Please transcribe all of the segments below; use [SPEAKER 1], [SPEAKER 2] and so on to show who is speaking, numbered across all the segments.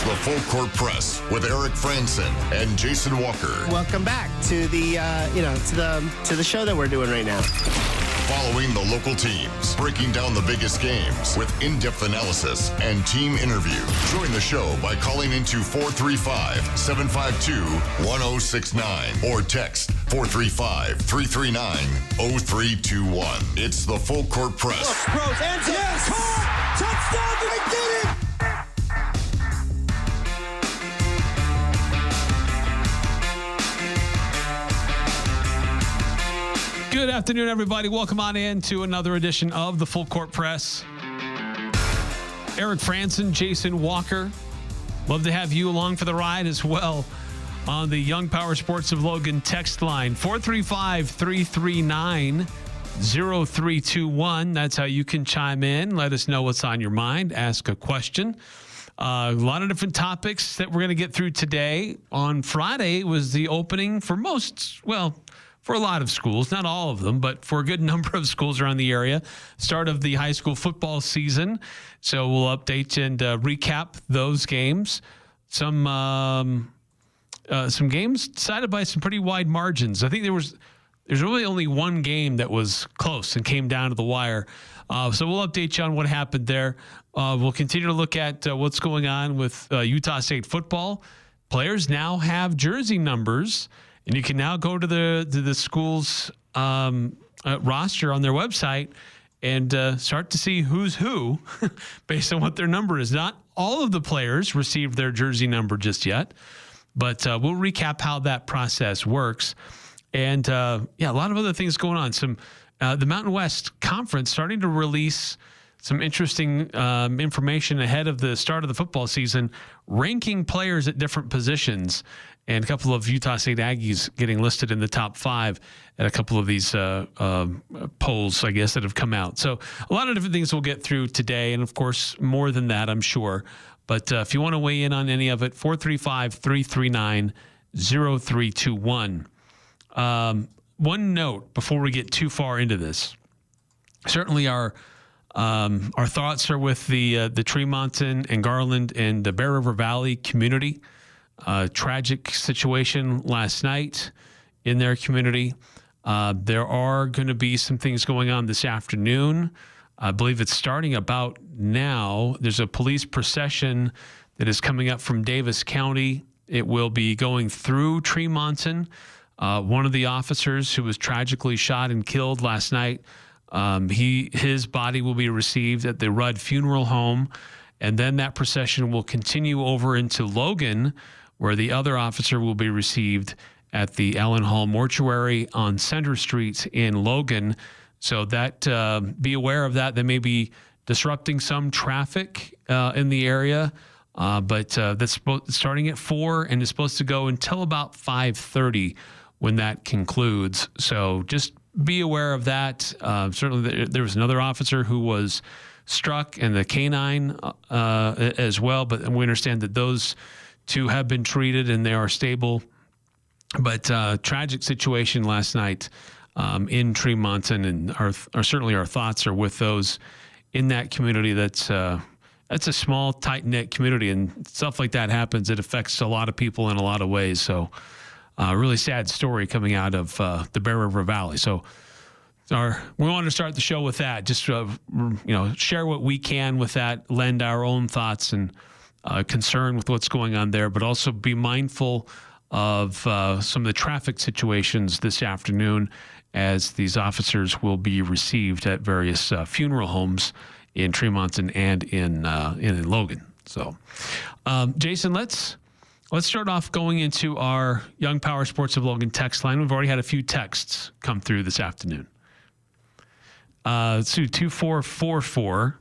[SPEAKER 1] It's the Full Court Press with Eric Frandsen and Jason Walker.
[SPEAKER 2] Welcome back to the to the show that we're doing right now.
[SPEAKER 1] Following the local teams, breaking down the biggest games with in-depth analysis and team interview. Join the show by calling into 435-752-1069 or text 435-339-0321. It's the Full Court Press.
[SPEAKER 3] Rose, ends it. Yes! Caught! Touchdown! They did it!
[SPEAKER 4] Good afternoon, everybody. Welcome on in to another edition of the Full Court Press. Eric Frandsen, Jason Walker. Love to have you along for the ride as well on the Young Power Sports of Logan text line. 435-339-0321. That's how you can chime in. Let us know what's on your mind. Ask a question. A lot of different topics that we're going to get through today. On Friday was the opening for for a lot of schools, not all of them, but for a good number of schools around the area. Start of the high school football season. So we'll update and recap those games. Some games decided by some pretty wide margins. I think there's really only one game that was close and came down to the wire. So we'll update you on what happened there. We'll continue to look at what's going on with Utah State football. Players now have jersey numbers. And you can now go to the school's roster on their website and start to see who's who based on what their number is. Not all of the players received their jersey number just yet, but we'll recap how that process works. And, a lot of other things going on. The Mountain West Conference starting to release some interesting information ahead of the start of the football season, ranking players at different positions. And a couple of Utah State Aggies getting listed in the top 5 at a couple of these polls, I guess, that have come out. So a lot of different things we'll get through today. And, of course, more than that, I'm sure. But if you want to weigh in on any of it, 435-339-0321. One note before we get too far into this. Certainly our thoughts are with the Tremonton and Garland and the Bear River Valley community. Tragic situation last night in their community. There are going to be some things going on this afternoon. I believe it's starting about now. There's a police procession that is coming up from Davis County. It will be going through Tremonton. One of the officers who was tragically shot and killed last night, his body will be received at the Rudd Funeral Home. And then that procession will continue over into Logan, where the other officer will be received at the Allen Hall Mortuary on Center Street in Logan. So that be aware of that. They may be disrupting some traffic in the area, but that's starting at 4 and is supposed to go until about 5:30 when that concludes. So just be aware of that. Certainly there was another officer who was struck and the canine as well, but we understand that those two have been treated and they are stable. But tragic situation last night in Tremonton, and certainly our thoughts are with those in that community. That's a small, tight-knit community, and stuff like that happens. It affects a lot of people in a lot of ways. So a really sad story coming out of the Bear River Valley. So we wanted to start the show with that, just share what we can with that, lend our own thoughts and concern with what's going on there, but also be mindful of some of the traffic situations this afternoon as these officers will be received at various funeral homes in Tremonton and in Logan. So, Jason, let's start off going into our Young Power Sports of Logan text line. We've already had a few texts come through this afternoon. Let's do 2444,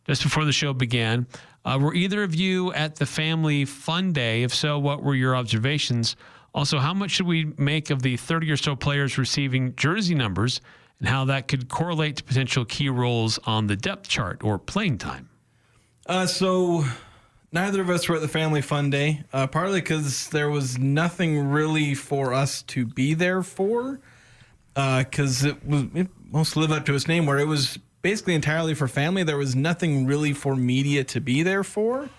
[SPEAKER 4] just before the show began. Were either of you at the family fun day? If so, what were your observations? Also, how much should we make of the 30 or so players receiving jersey numbers and how that could correlate to potential key roles on the depth chart or playing time?
[SPEAKER 5] So neither of us were at the family fun day, partly because there was nothing really for us to be there for, because it must live up to its name, where it was basically entirely for family. There was nothing really for media to be there for.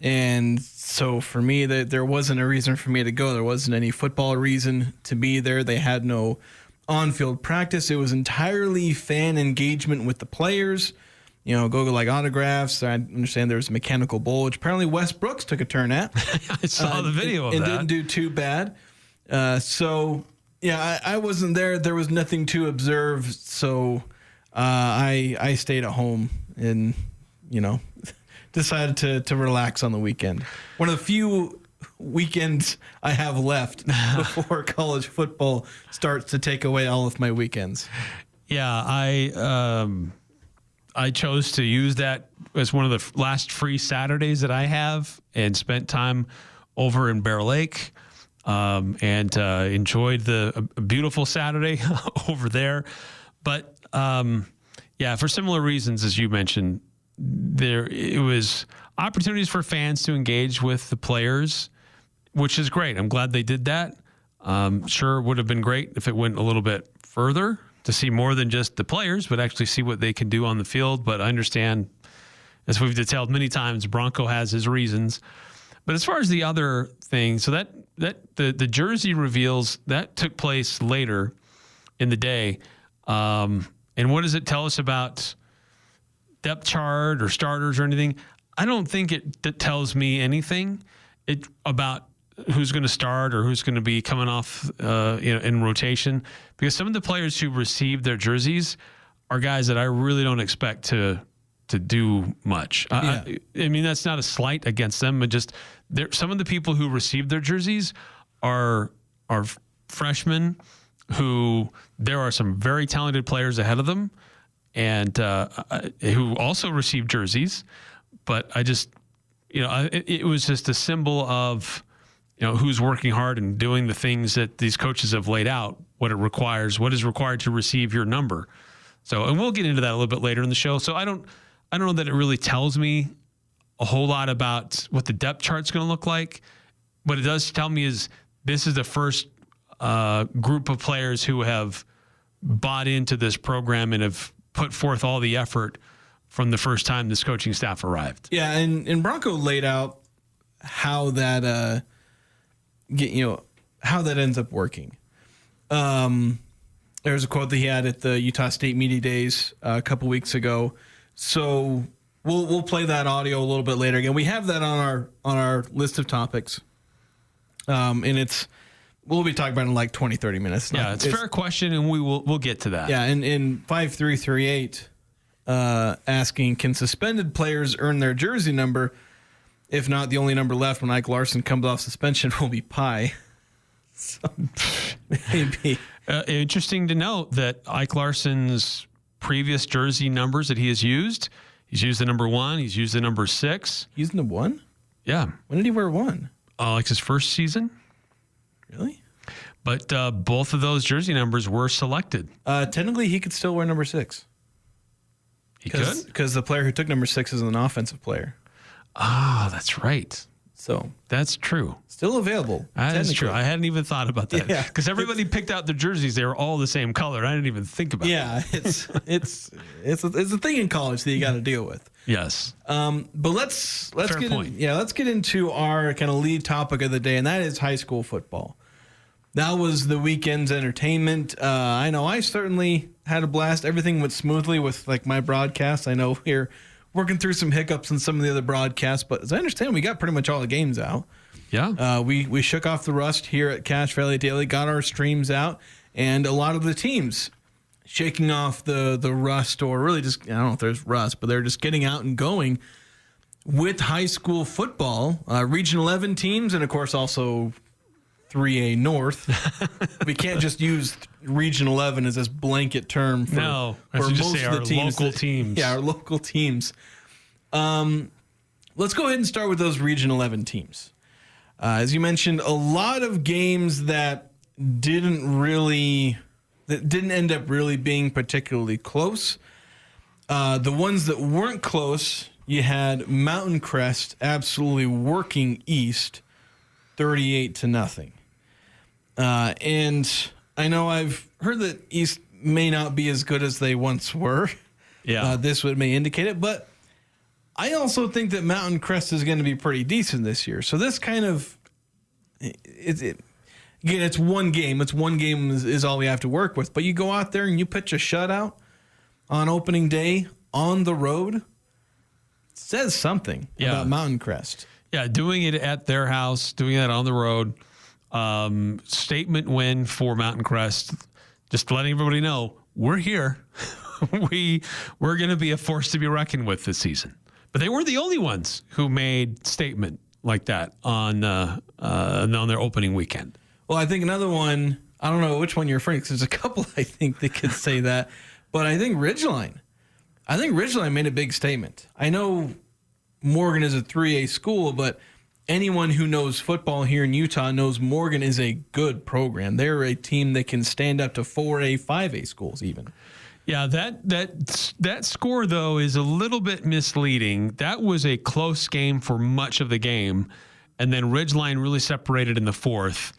[SPEAKER 5] And so for me, there wasn't a reason for me to go. There wasn't any football reason to be there. They had no on-field practice. It was entirely fan engagement with the players. Go like autographs. I understand there was a mechanical bull, which apparently Wes Brooks took a turn at.
[SPEAKER 4] I saw the video of that.
[SPEAKER 5] And didn't do too bad. I wasn't there. There was nothing to observe. So I stayed at home and, decided to relax on the weekend. One of the few weekends I have left before college football starts to take away all of my weekends.
[SPEAKER 4] Yeah, I chose to use that as one of the last free Saturdays that I have and spent time over in Bear Lake and enjoyed a beautiful Saturday over there. But, for similar reasons, as you mentioned, it was opportunities for fans to engage with the players, which is great. I'm glad they did that. Sure, it would have been great if it went a little bit further to see more than just the players, but actually see what they can do on the field. But I understand, as we've detailed many times, Bronco has his reasons. But as far as the other thing, so that the jersey reveals, that took place later in the day. And what does it tell us about depth chart or starters or anything? I don't think it tells me anything about who's going to start or who's going to be coming off in rotation, because some of the players who received their jerseys are guys that I really don't expect to do much.
[SPEAKER 5] Yeah.
[SPEAKER 4] I mean, that's not a slight against them, but just some of the people who received their jerseys are freshmen who there are some very talented players ahead of them and who also received jerseys. But I just, it was just a symbol of, who's working hard and doing the things that these coaches have laid out, what is required to receive your number. So, and we'll get into that a little bit later in the show. So I don't know that it really tells me a whole lot about what the depth chart's going to look like. What it does tell me is this is the first group of players who have bought into this program and have put forth all the effort from the first time this coaching staff arrived.
[SPEAKER 5] Yeah, and Bronco laid out how that how that ends up working. There's a quote that he had at the Utah State Media Days a couple weeks ago. So we'll play that audio a little bit later. Again, we have that on our list of topics, and we'll be talking about it in like 20, 30 minutes.
[SPEAKER 4] It's a fair question, and we'll get to that.
[SPEAKER 5] Yeah, and in 5338, asking, can suspended players earn their jersey number? If not, the only number left when Ike Larson comes off suspension will be pi. So, maybe.
[SPEAKER 4] Interesting to note that Ike Larson's previous jersey numbers that he has used, he's used the number 1, he's used the number 6.
[SPEAKER 5] Using the 1?
[SPEAKER 4] Yeah.
[SPEAKER 5] When did he wear 1?
[SPEAKER 4] Like his first season.
[SPEAKER 5] Really?
[SPEAKER 4] But both of those jersey numbers were selected.
[SPEAKER 5] Technically, he could still wear number 6.
[SPEAKER 4] He could?
[SPEAKER 5] Because the player who took number 6 is an offensive player.
[SPEAKER 4] Ah, that's right.
[SPEAKER 5] So
[SPEAKER 4] that's true.
[SPEAKER 5] Still available.
[SPEAKER 4] That is true. I hadn't even thought about that.
[SPEAKER 5] Yeah.
[SPEAKER 4] Because everybody picked out their jerseys. They were all the same color. I didn't even think about that.
[SPEAKER 5] It's a thing in college that you got to deal with.
[SPEAKER 4] Yes.
[SPEAKER 5] But let's get into our kind of lead topic of the day, and that is high school football. That was the weekend's entertainment. I know I certainly had a blast. Everything went smoothly with like my broadcast. I know we're working through some hiccups in some of the other broadcasts, but as I understand, we got pretty much all the games out.
[SPEAKER 4] Yeah.
[SPEAKER 5] We shook off the rust here at Cache Valley Daily, got our streams out, and a lot of the teams shaking off the rust, or really just, I don't know if there's rust, but they're just getting out and going with high school football. Region 11 teams, and of course also 3A North. We can't just use Region 11 as this blanket term for most of the teams.
[SPEAKER 4] Local teams.
[SPEAKER 5] Yeah, our local teams. Let's go ahead and start with those Region 11 teams. As you mentioned, a lot of games that didn't end up really being particularly close. The ones that weren't close, you had Mountain Crest absolutely working East 38-0. And I know I've heard that East may not be as good as they once were.
[SPEAKER 4] Yeah.
[SPEAKER 5] This may indicate it, but I also think that Mountain Crest is going to be pretty decent this year. So this kind of, again, it's one game. It's one game is all we have to work with. But you go out there and you pitch a shutout on opening day on the road. It says something about Mountain Crest.
[SPEAKER 4] Yeah, doing it at their house, doing that on the road. Statement win for Mountain Crest. Just letting everybody know we're here. We're going to be a force to be reckoned with this season. But they weren't the only ones who made statement like that on their opening weekend.
[SPEAKER 5] Well, I think another one, I don't know which one you're referring to, 'cause there's a couple I think that could say that. But I think Ridgeline made a big statement. I know Morgan is a 3A school, but anyone who knows football here in Utah knows Morgan is a good program. They're a team that can stand up to 4A, 5A schools even.
[SPEAKER 4] Yeah, that score, though, is a little bit misleading. That was a close game for much of the game, and then Ridgeline really separated in the fourth.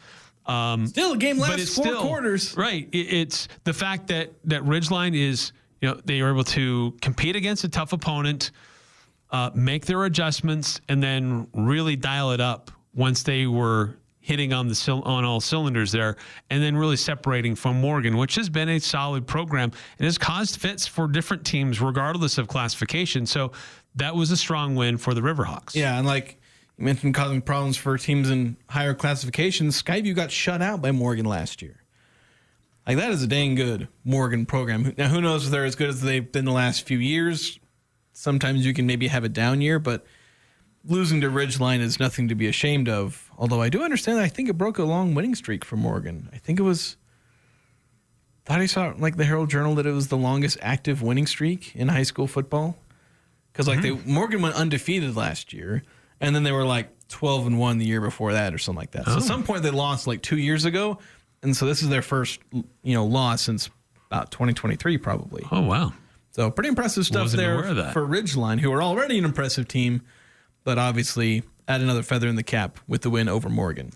[SPEAKER 5] Still, a game lasts four quarters.
[SPEAKER 4] Right. It's the fact that Ridgeline is, they are able to compete against a tough opponent, make their adjustments, and then really dial it up once they were hitting on all cylinders there, and then really separating from Morgan, which has been a solid program and has caused fits for different teams regardless of classification. So that was a strong win for the Riverhawks.
[SPEAKER 5] Yeah, and like you mentioned, causing problems for teams in higher classifications. Skyview got shut out by Morgan last year. Like, that is a dang good Morgan program. Now, who knows if they're as good as they've been the last few years. Sometimes you can maybe have a down year, but losing to Ridgeline is nothing to be ashamed of. Although I do understand that I think it broke a long winning streak for Morgan. I think it was, thought I saw like the Herald Journal that it was the longest active winning streak in high school football. Because Morgan went undefeated last year, and then they were like 12-1 the year before that or something like that. So at some point they lost like 2 years ago, and so this is their first loss since about 2023 probably.
[SPEAKER 4] Oh, wow.
[SPEAKER 5] So pretty impressive stuff there for Ridgeline, who are already an impressive team, but obviously add another feather in the cap with the win over Morgan.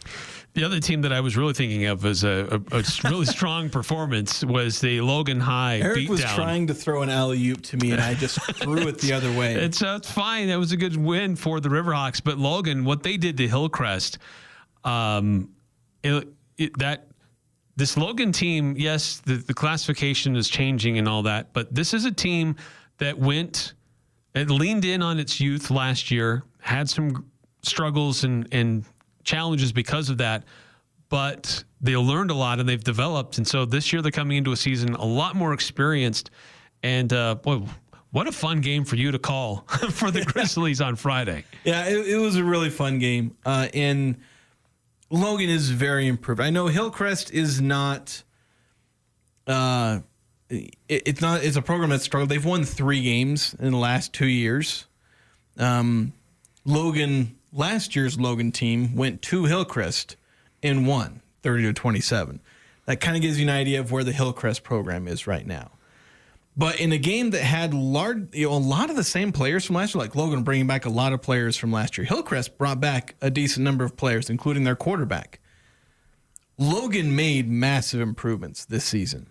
[SPEAKER 4] The other team that I was really thinking of as a really strong performance was the Logan High
[SPEAKER 5] Eric
[SPEAKER 4] beatdown.
[SPEAKER 5] was trying to throw an alley-oop to me, and I just threw it the other way.
[SPEAKER 4] It's fine. That was a good win for the Riverhawks. But Logan, what they did to Hillcrest, this Logan team, yes, the classification is changing and all that, but this is a team that leaned in on its youth last year, had some struggles and challenges because of that, but they learned a lot and they've developed. And so this year they're coming into a season a lot more experienced. And boy, what a fun game for you to call for the Grizzlies on Friday.
[SPEAKER 5] Yeah, it was a really fun game. And Logan is very improved. I know Hillcrest is not. It's not. It's a program that's struggled. They've won 3 games in the last 2 years. Last year's Logan team went to Hillcrest and won 30-27. That kind of gives you an idea of where the Hillcrest program is right now. But in a game that had a lot of the same players from last year, like Logan bringing back a lot of players from last year, Hillcrest brought back a decent number of players, including their quarterback. Logan made massive improvements this season.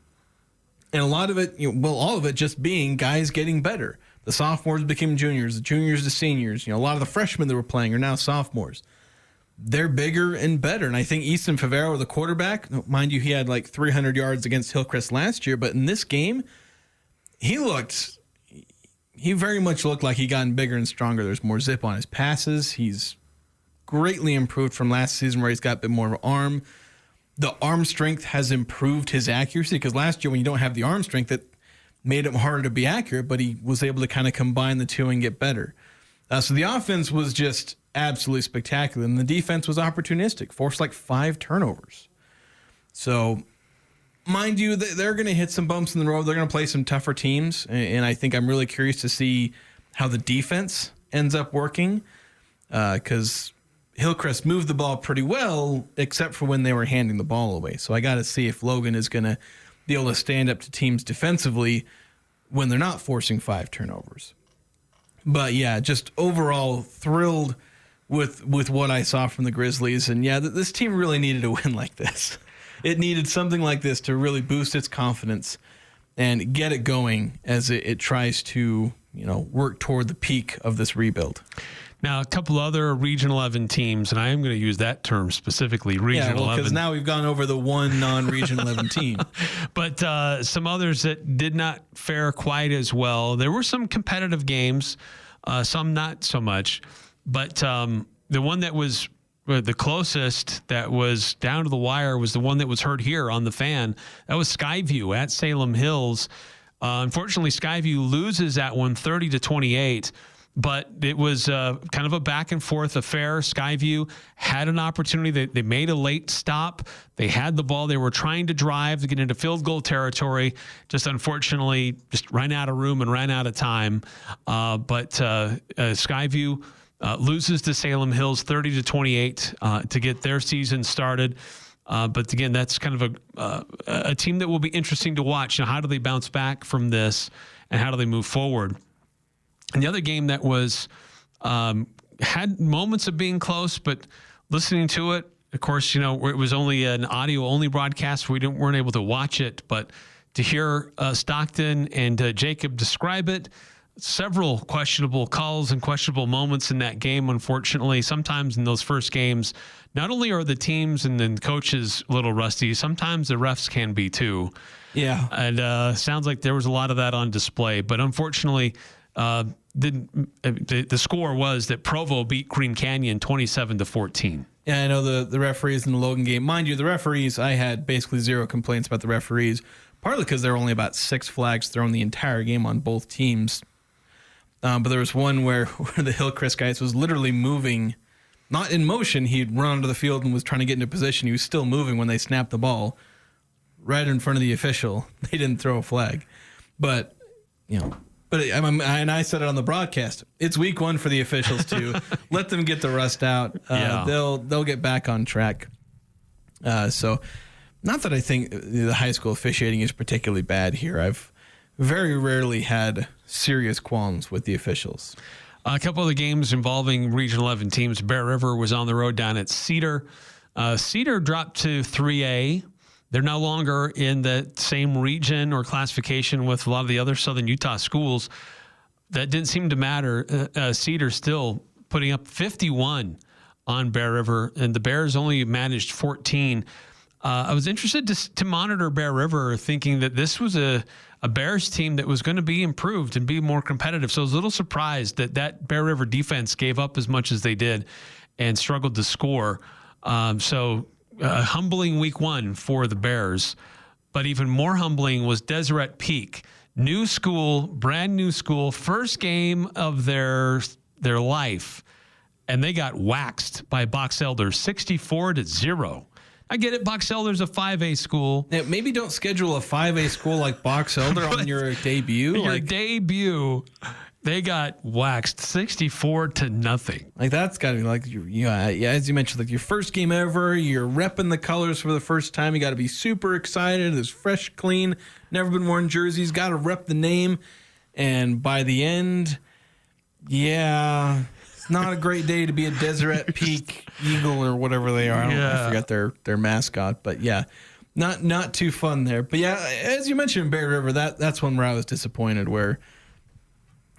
[SPEAKER 5] And a lot of it, all of it just being guys getting better. The sophomores became juniors, the juniors to seniors. A lot of the freshmen that were playing are now sophomores. They're bigger and better. And I think Easton Favero, the quarterback, mind you, he had like 300 yards against Hillcrest last year, but in this game, he very much looked like he gotten bigger and stronger. There's more zip on his passes. He's greatly improved from last season where he's got a bit more of an arm. The arm strength has improved his accuracy because last year when you don't have the arm strength, it made him harder to be accurate, but he was able to kind of combine the two and get better. So the offense was just absolutely spectacular, and the defense was opportunistic, forced like 5 turnovers. So, mind you, they're going to hit some bumps in the road. They're going to play some tougher teams, and I think I'm really curious to see how the defense ends up working because Hillcrest moved the ball pretty well, except for when they were handing the ball away. So I got to see if Logan is going to be able to stand up to teams defensively when they're not forcing 5 turnovers. But yeah, just overall thrilled with what I saw from the Grizzlies. And yeah, this team really needed a win like this. It needed something like this to really boost its confidence and get it going as it tries to work toward the peak of this rebuild.
[SPEAKER 4] Now, a couple other Region 11 teams, and I am going to use that term specifically, Region 11.
[SPEAKER 5] Because now we've gone over the one non-Region 11 team.
[SPEAKER 4] But some others that did not fare quite as well. There were some competitive games, some not so much. But the one that was the closest, that was down to the wire, was the one that was heard here on the Fan. That was Skyview at Salem Hills. Unfortunately, Skyview loses that one 30-28. But it was kind of a back and forth affair. Skyview had an opportunity. They made a late stop. They had the ball. They were trying to drive to get into field goal territory. Just unfortunately, just ran out of room and ran out of time. But Skyview loses to Salem Hills 30-28 to get their season started. But again, that's kind of a team that will be interesting to watch. How do they bounce back from this, and how do they move forward? And the other game that was had moments of being close, but listening to it, of course, it was only an audio-only broadcast. We weren't able to watch it, but to hear Stockton and Jacob describe it, several questionable calls and questionable moments in that game, unfortunately. Sometimes in those first games, not only are the teams and the coaches a little rusty, sometimes the refs can be too.
[SPEAKER 5] Yeah.
[SPEAKER 4] And sounds like there was a lot of that on display. But unfortunately, the score was that Provo beat Green Canyon 27-14.
[SPEAKER 5] Yeah, I know the referees in the Logan game. Mind you, the referees, I had basically zero complaints about the referees, partly because there were only about 6 flags thrown the entire game on both teams. But there was one where the Hillcrest guys was literally moving, not in motion. He'd run onto the field and was trying to get into position. He was still moving when they snapped the ball right in front of the official. They didn't throw a flag. But, and I said it on the broadcast. It's week 1 for the officials to let them get the rust out. They'll get back on track. So, not that I think the high school officiating is particularly bad here. I've very rarely had serious qualms with the officials.
[SPEAKER 4] A couple of the games involving Region 11 teams. Bear River was on the road down at Cedar. Cedar dropped to 3A. They're no longer in the same region or classification with a lot of the other Southern Utah schools. That didn't seem to matter. Cedar still putting up 51 on Bear River, and the Bears only managed 14. I was interested to monitor Bear River, thinking that this was a Bears team that was going to be improved and be more competitive. So I was a little surprised that Bear River defense gave up as much as they did and struggled to score. A humbling week 1 for the Bears, but even more humbling was Deseret Peak. New school, brand new school, first game of their life, and they got waxed by Box Elder 64-0. I get it, Box Elder's a 5A school.
[SPEAKER 5] Yeah, maybe don't schedule a 5A school like Box Elder on your debut.
[SPEAKER 4] Your debut. They got waxed 64-0.
[SPEAKER 5] Like, that's got to be like, as you mentioned, like your first game ever. You're repping the colors for the first time. You got to be super excited. It's fresh, clean, never been worn jerseys. Got to rep the name. And by the end, it's not a great day to be a Deseret Peak Eagle or whatever they are. I forgot their mascot, but not too fun there. But as you mentioned, Bear River, that's one where I was disappointed, where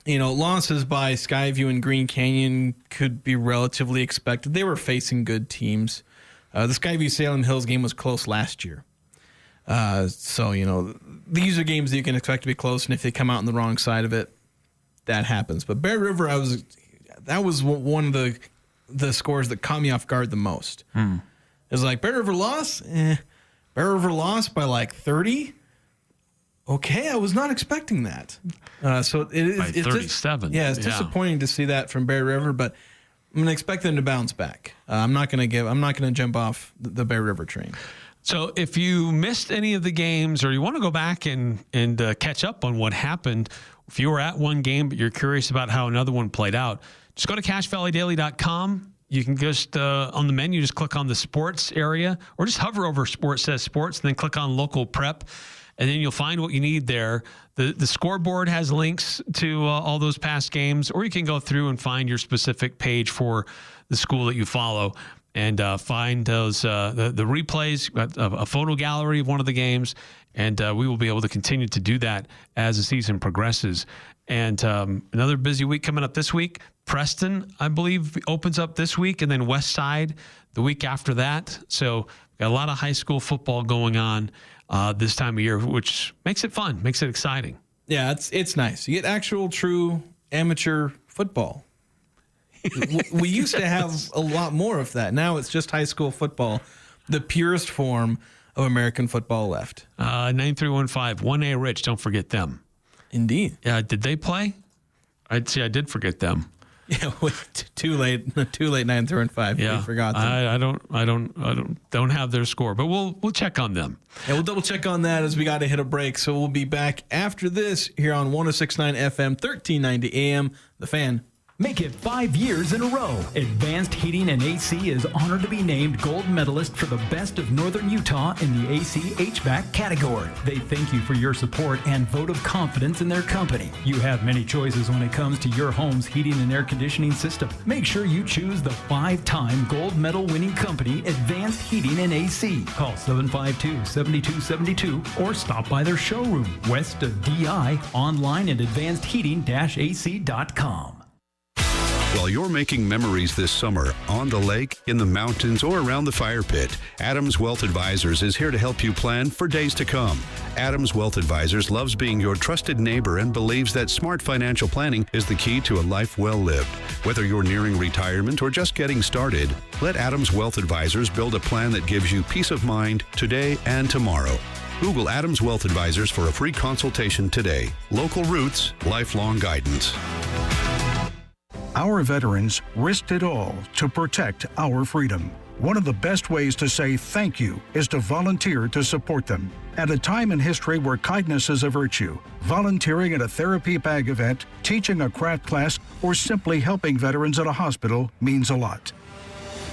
[SPEAKER 5] losses by Skyview and Green Canyon could be relatively expected. They were facing good teams. The Skyview Salem Hills game was close last year. So these are games that you can expect to be close, and if they come out on the wrong side of it, that happens. But Bear River, that was one of the scores that caught me off guard the most. It was like, Bear River lost? Bear River lost by like 30? Okay, I was not expecting that. So it's
[SPEAKER 4] 37.
[SPEAKER 5] It's disappointing to see that from Bear River, but I'm going to expect them to bounce back. I'm not going to jump off the Bear River train.
[SPEAKER 4] So if you missed any of the games, or you want to go back and catch up on what happened, if you were at one game but you're curious about how another one played out, just go to CashValleyDaily.com. You can just on the menu, just click on the sports area, or just hover over sports, says sports, and then click on local prep. And then you'll find what you need there. The scoreboard has links to all those past games, or you can go through and find your specific page for the school that you follow. and find those the replays, a photo gallery of one of the games, and we will be able to continue to do that as the season progresses. And another busy week coming up this week. Preston, I believe, opens up this week, and then West Side the week after that. So got a lot of high school football going on this time of year, which makes it fun, makes it exciting.
[SPEAKER 5] Yeah, it's nice. You get actual, true amateur football. We used to have a lot more of that. Now it's just high school football, the purest form of American football left.
[SPEAKER 4] 9315, 1A Rich, don't forget them.
[SPEAKER 5] Indeed.
[SPEAKER 4] Yeah, did they play? I'd say I did forget them.
[SPEAKER 5] Yeah, too late 9 through and 5.
[SPEAKER 4] Yeah,
[SPEAKER 5] We forgot them.
[SPEAKER 4] I don't have their score, but we'll check on them.
[SPEAKER 5] Yeah, we'll double check on that as we got to hit a break. So we'll be back after this here on 106.9 FM, 1390 AM, The Fan.
[SPEAKER 6] Make it 5 years in a row. Advanced Heating and AC is honored to be named gold medalist for the best of Northern Utah in the AC HVAC category. They thank you for your support and vote of confidence in their company. You have many choices when it comes to your home's heating and air conditioning system. Make sure you choose the 5-time gold medal winning company, Advanced Heating and AC. Call 752-7272 or stop by their showroom west of DI, online at advancedheating-ac.com.
[SPEAKER 7] While you're making memories this summer on the lake, in the mountains, or around the fire pit, Adams Wealth Advisors is here to help you plan for days to come. Adams Wealth Advisors loves being your trusted neighbor and believes that smart financial planning is the key to a life well lived. Whether you're nearing retirement or just getting started, let Adams Wealth Advisors build a plan that gives you peace of mind today and tomorrow. Google Adams Wealth Advisors for a free consultation today. Local roots, lifelong guidance.
[SPEAKER 8] Our veterans risked it all to protect our freedom. One of the best ways to say thank you is to volunteer to support them. At a time in history where kindness is a virtue, volunteering at a therapy bag event, teaching a craft class, or simply helping veterans at a hospital means a lot.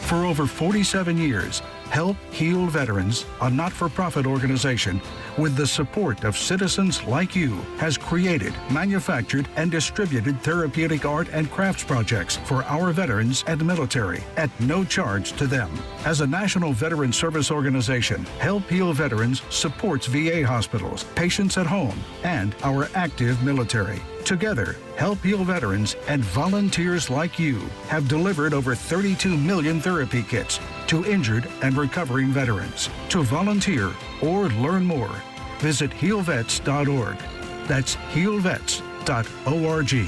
[SPEAKER 8] For over 47 years, Help Heal Veterans, a not-for-profit organization with the support of citizens like you, has created, manufactured, and distributed therapeutic art and crafts projects for our veterans and military at no charge to them. As a national veteran service organization, Help Heal Veterans supports VA hospitals, patients at home, and our active military. Together, Help Heal Veterans and volunteers like you have delivered over 32 million therapy kits to injured and recovering veterans. To volunteer or learn more, visit healvets.org. That's healvets.org.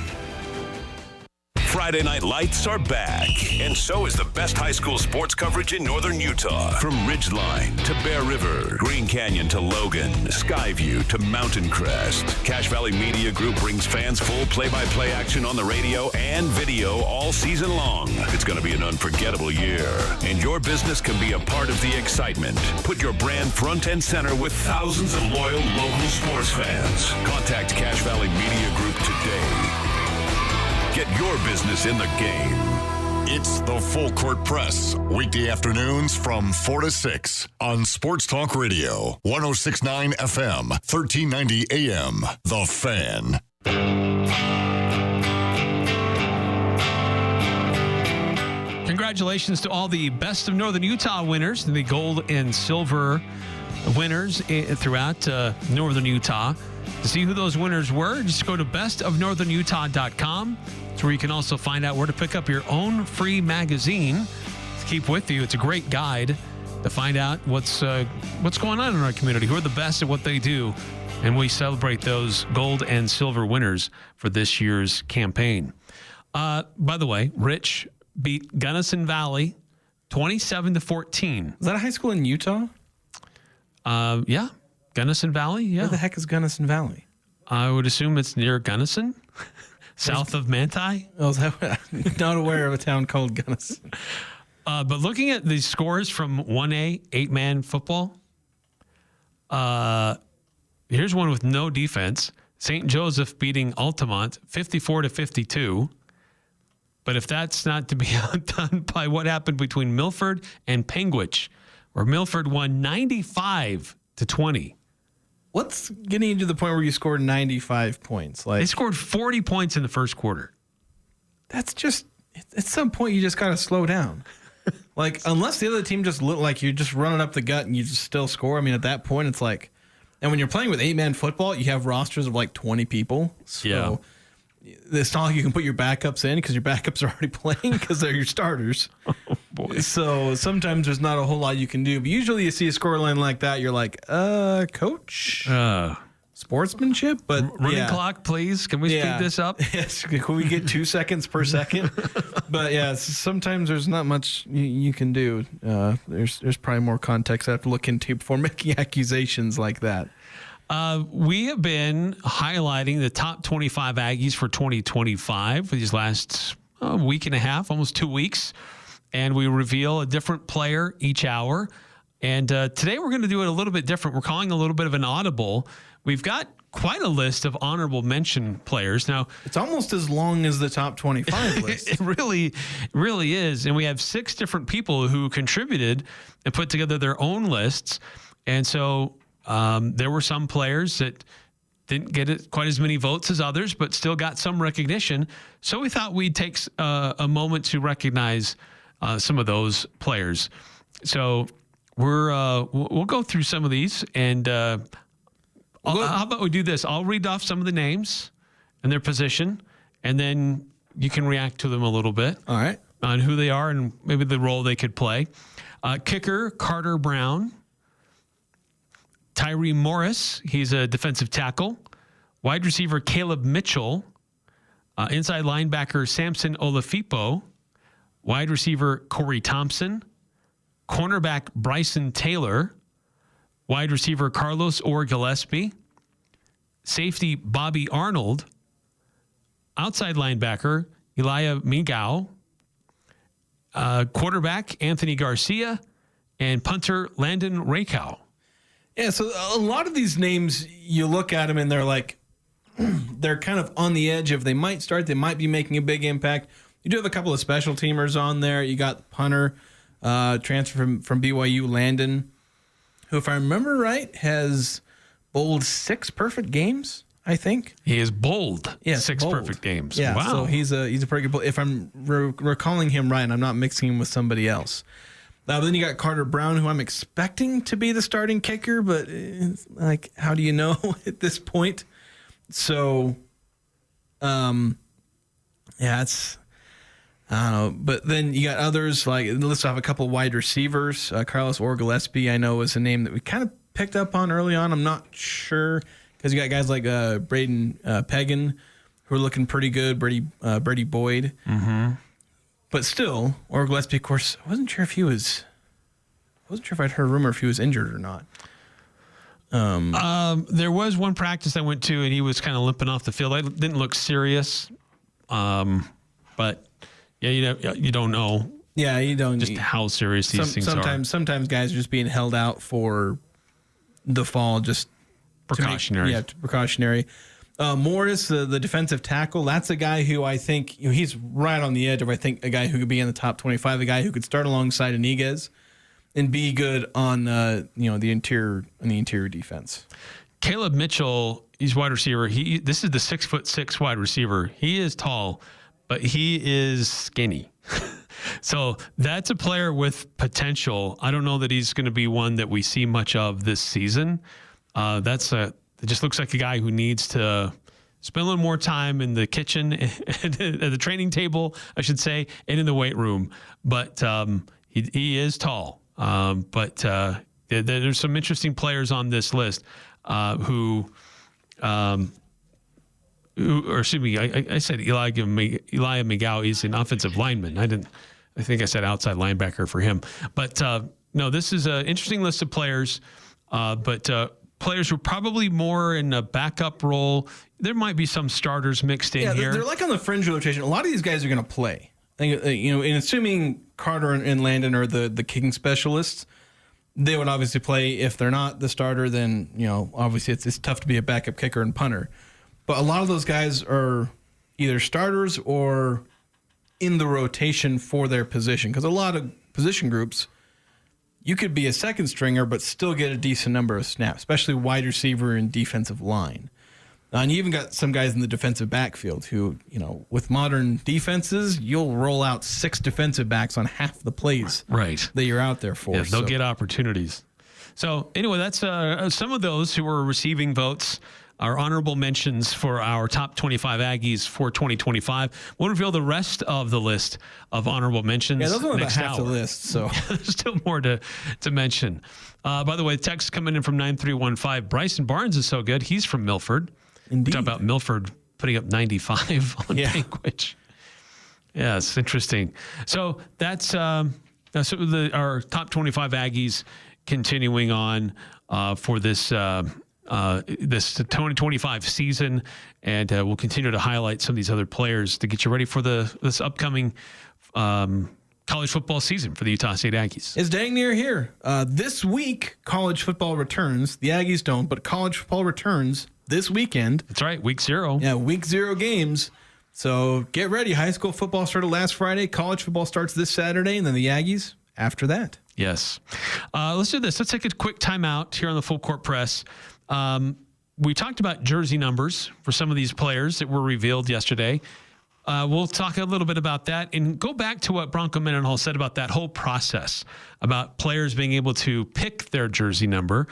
[SPEAKER 9] Friday Night Lights are back, and so is the best high school sports coverage in northern Utah. From Ridgeline to Bear River, Green Canyon to Logan, Skyview to Mountain Crest, Cache Valley Media Group brings fans full play-by-play action on the radio and video all season long. It's going to be an unforgettable year, and your business can be a part of the excitement. Put your brand front and center with thousands of loyal local sports fans. Contact Cache Valley Media Group today. Get your business in the game.
[SPEAKER 1] It's the Full Court Press, weekday afternoons from 4 to 6 on Sports Talk Radio, 106.9 FM, 1390 AM, The Fan.
[SPEAKER 4] Congratulations to all the Best of Northern Utah winners, the gold and silver winners throughout Northern Utah. To see who those winners were, just go to bestofnorthernutah.com. It's where you can also find out where to pick up your own free magazine to keep with you. It's a great guide to find out what's going on in our community, who are the best at what they do, and we celebrate those gold and silver winners for this year's campaign. By the way, Rich beat Gunnison Valley 27-14.
[SPEAKER 5] Is that a high school in Utah?
[SPEAKER 4] Yeah. Gunnison Valley, yeah.
[SPEAKER 5] Where the heck is Gunnison Valley?
[SPEAKER 4] I would assume it's near Gunnison, south of Manti.
[SPEAKER 5] Oh, I'm not aware of a town called Gunnison.
[SPEAKER 4] But looking at the scores from 1A, 8-man football, here's one with no defense. St. Joseph beating Altamont 54-52. But if that's not to be outdone by what happened between Milford and Panguitch, where Milford won 95-20.
[SPEAKER 5] What's getting you to the point where you scored 95 points?
[SPEAKER 4] They scored 40 points in the first quarter.
[SPEAKER 5] That's just, at some point, you just got to slow down. Like, unless the other team just look like you're just running up the gut and you just still score. I mean, at that point, it's like, and when you're playing with 8-man football, you have rosters of like 20 people. So it's not like you can put your backups in because your backups are already playing because they're your starters.
[SPEAKER 4] Oh, boy.
[SPEAKER 5] So sometimes there's not a whole lot you can do. But usually you see a scoreline like that, you're like, coach? Sportsmanship? But
[SPEAKER 4] running clock, please. Can we speed this up?
[SPEAKER 5] Yes. Can we get 2 seconds per second? But yeah, sometimes there's not much you can do. There's probably more context I have to look into before making accusations like that.
[SPEAKER 4] We have been highlighting the top 25 Aggies for 2025 for these last week and a half, almost 2 weeks. And we reveal a different player each hour. And today we're going to do it a little bit different. We're calling a little bit of an audible. We've got quite a list of honorable mention players. Now,
[SPEAKER 5] it's almost as long as the top 25 list.
[SPEAKER 4] It really is. And we have 6 different people who contributed and put together their own lists. And so there were some players that didn't get quite as many votes as others, but still got some recognition. So we thought we'd take a moment to recognize some of those players. So we'll go through some of these, and how about we do this? I'll read off some of the names and their position, and then you can react to them a little bit.
[SPEAKER 5] All right.
[SPEAKER 4] On who they are and maybe the role they could play. Kicker, Carter Brown. Tyree Morris, he's a defensive tackle. Wide receiver, Caleb Mitchell. Inside linebacker, Samson Olafipo. Wide receiver, Corey Thompson. Cornerback, Bryson Taylor. Wide receiver, Carlos Gillespie. Safety, Bobby Arnold. Outside linebacker, Elijah Migao. Quarterback, Anthony Garcia. And punter, Landon Rakow.
[SPEAKER 5] Yeah, so a lot of these names, you look at them and they're like, they're kind of on the edge of they might start, they might be making a big impact. You do have a couple of special teamers on there. You got the punter, transfer from BYU, Landon, who, if I remember right, has bowled 6 perfect games, I think.
[SPEAKER 4] He is bold.
[SPEAKER 5] Yeah,
[SPEAKER 4] 6
[SPEAKER 5] bold.
[SPEAKER 4] perfect games.
[SPEAKER 5] Yeah,
[SPEAKER 4] wow.
[SPEAKER 5] so he's a pretty good, if I'm recalling him right, and I'm not mixing him with somebody else. Then you got Carter Brown, who I'm expecting to be the starting kicker, but like, how do you know at this point? So, it's, I don't know. But then you got others, like, let's have a couple wide receivers. Carlos Gillespie, I know, is a name that we kind of picked up on early on. I'm not sure, because you got guys like Braden Pagan, who are looking pretty good, Brady Boyd. Mm-hmm. But still, Gillespie, of course, I wasn't sure if I'd heard a rumor if he was injured or not.
[SPEAKER 4] There was one practice I went to, and he was kind of limping off the field. I didn't look serious, but yeah, you don't know.
[SPEAKER 5] Yeah, you don't
[SPEAKER 4] just how serious these things are.
[SPEAKER 5] Sometimes guys are just being held out for the fall, just
[SPEAKER 4] precautionary.
[SPEAKER 5] Precautionary. Morris, the defensive tackle, that's a guy who I think he's right on the edge of, I think, a guy who could be in the top 25, a guy who could start alongside Iniguez and be good on the interior defense.
[SPEAKER 4] Caleb Mitchell, he's wide receiver. This is the 6'6" wide receiver. He is tall, but he is skinny. So that's a player with potential. I don't know that he's going to be one that we see much of this season. It just looks like a guy who needs to spend a little more time in the kitchen, at the training table, I should say, and in the weight room. But he is tall. But there's some interesting players on this list who excuse me, I said Elijah Migao is an offensive lineman. I think I said outside linebacker for him. But no, this is an interesting list of players. But players who are probably more in a backup role. There might be some starters mixed in here.
[SPEAKER 5] They're like on the fringe rotation. A lot of these guys are going to play. I think, and assuming Carter and Landon are the kicking specialists, they would obviously play. If they're not the starter, then obviously it's tough to be a backup kicker and punter. But a lot of those guys are either starters or in the rotation for their position. Because a lot of position groups, you could be a second stringer but still get a decent number of snaps, especially wide receiver and defensive line. And you even got some guys in the defensive backfield who, with modern defenses, you'll roll out 6 defensive backs on half the plays that you're out there for.
[SPEAKER 4] Yeah, they'll get opportunities. So anyway, that's some of those who are receiving votes. Our honorable mentions for our top 25 Aggies for 2025. We'll reveal the rest of the list of honorable mentions.
[SPEAKER 5] Yeah, those are about
[SPEAKER 4] next
[SPEAKER 5] half
[SPEAKER 4] hour.
[SPEAKER 5] the list. So
[SPEAKER 4] there's still more to mention. By the way, text coming in from 9315. Bryson Barnes is so good. He's from Milford.
[SPEAKER 5] Indeed.
[SPEAKER 4] Talk about Milford putting up 95 on Banquich. Yeah, it's interesting. So that's our top 25 Aggies continuing on for this 2025 season, and we'll continue to highlight some of these other players to get you ready for this upcoming college football season for the Utah State Aggies.
[SPEAKER 5] It's dang near here. This week, college football returns. The Aggies don't, but college football returns this weekend.
[SPEAKER 4] That's right, week 0.
[SPEAKER 5] Yeah, week 0 games. So get ready. High school football started last Friday. College football starts this Saturday, and then the Aggies after that.
[SPEAKER 4] Yes. Let's do this. Let's take a quick timeout here on the Full Court Press. We talked about jersey numbers for some of these players that were revealed yesterday. We'll talk a little bit about that and go back to what Bronco Mendenhall said about that whole process, about players being able to pick their jersey number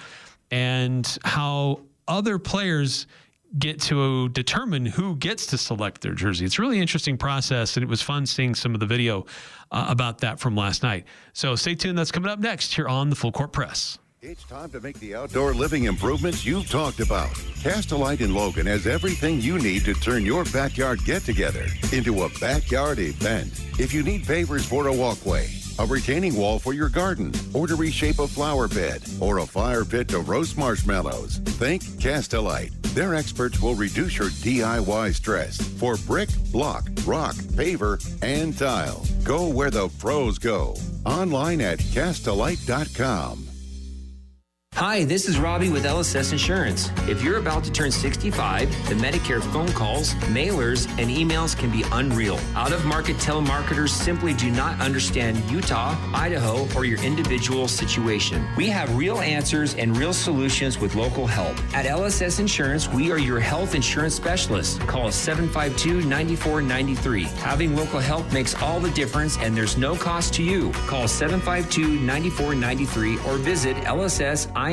[SPEAKER 4] and how other players get to determine who gets to select their jersey. It's a really interesting process, and it was fun seeing some of the video about that from last night. So stay tuned. That's coming up next here on the Full Court Press.
[SPEAKER 10] It's time to make the outdoor living improvements you've talked about. Cast-A-Lite in Logan has everything you need to turn your backyard get-together into a backyard event. If you need pavers for a walkway, a retaining wall for your garden, or to reshape a flower bed, or a fire pit to roast marshmallows, think Cast-A-Lite. Their experts will reduce your DIY stress for brick, block, rock, paver, and tile. Go where the pros go. Online at castalite.com.
[SPEAKER 11] Hi, this is Robbie with LSS Insurance. If you're about to turn 65, the Medicare phone calls, mailers, and emails can be unreal. Out-of-market telemarketers simply do not understand Utah, Idaho, or your individual situation. We have real answers and real solutions with local help. At LSS Insurance, we are your health insurance specialists. Call us 752-9493. Having local help makes all the difference, and there's no cost to you. Call 752-9493 or visit LSSINS.com.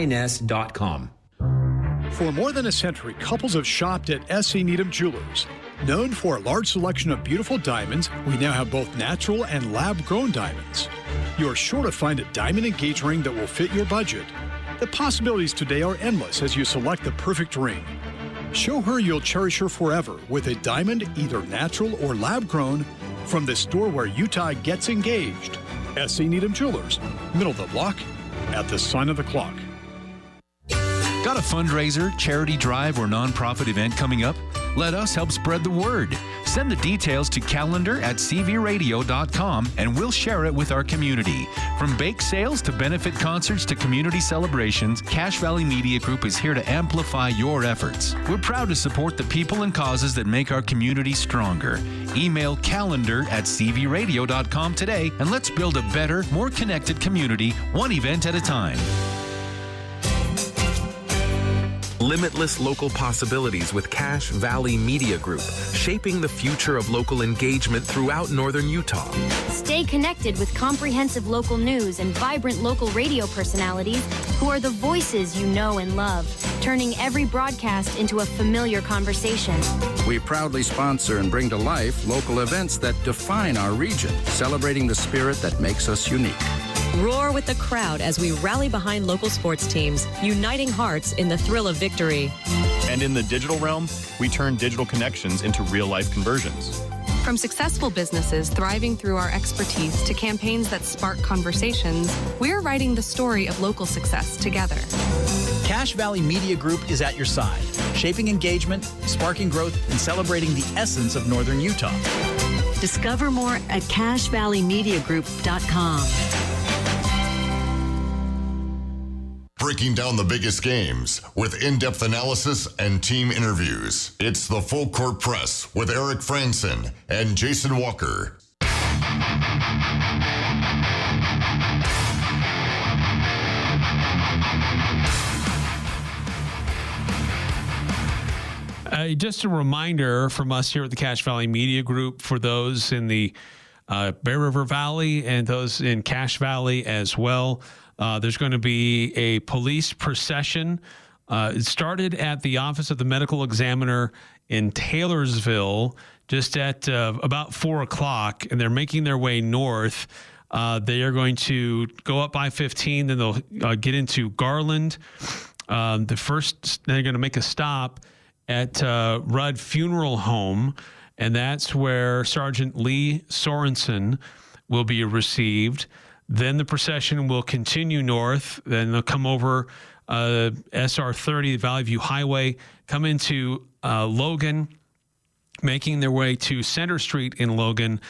[SPEAKER 8] For more than a century, couples have shopped at S.C. Needham Jewelers. Known for a large selection of beautiful diamonds, we now have both natural and lab-grown diamonds. You're sure to find a diamond engagement ring that will fit your budget. The possibilities today are endless as you select the perfect ring. Show her you'll cherish her forever with a diamond, either natural or lab-grown, from the store where Utah gets engaged. S.C. Needham Jewelers, middle of the block, at the sign of the clock.
[SPEAKER 12] Got a fundraiser, charity drive, or nonprofit event coming up? Let us help spread the word. Send the details to calendar@cvradio.com and we'll share it with our community. From bake sales to benefit concerts to community celebrations, Cache Valley Media Group is here to amplify your efforts. We're proud to support the people and causes that make our community stronger. Email calendar@cvradio.com today and let's build a better, more connected community, one event at a time.
[SPEAKER 13] Limitless local possibilities with Cache Valley Media Group, shaping the future of local engagement throughout northern Utah.
[SPEAKER 14] Stay connected with comprehensive local news and vibrant local radio personalities who are the voices you know and love, turning every broadcast into a familiar conversation.
[SPEAKER 15] We proudly sponsor and bring to life local events that define our region, celebrating the spirit that makes us unique.
[SPEAKER 16] Roar with the crowd as we rally behind local sports teams, uniting hearts in the thrill of victory.
[SPEAKER 17] And in the digital realm, we turn digital connections into real-life conversions.
[SPEAKER 18] From successful businesses thriving through our expertise to campaigns that spark conversations, we're writing the story of local success together.
[SPEAKER 19] Cache Valley Media Group is at your side, shaping engagement, sparking growth, and celebrating the essence of northern Utah.
[SPEAKER 16] Discover more at CacheValleyMediaGroup.com.
[SPEAKER 1] Breaking down the biggest games with in-depth analysis and team interviews. It's the Full Court Press with Eric Frandsen and Jason Walker.
[SPEAKER 4] just a reminder from us here at the Cache Valley Media Group for those in the Bear River Valley and those in Cache Valley as well. There's going to be a police procession. It started at the Office of the Medical Examiner in Taylorsville just at about 4 o'clock, and they're making their way north. They are going to go up I-15, then they'll get into Garland. They're going to make a stop at Rudd Funeral Home, and that's where Sergeant Lee Sorensen will be received. Then the procession will continue north. Then they'll come over SR30, Valley View Highway, come into Logan, making their way to Center Street in Logan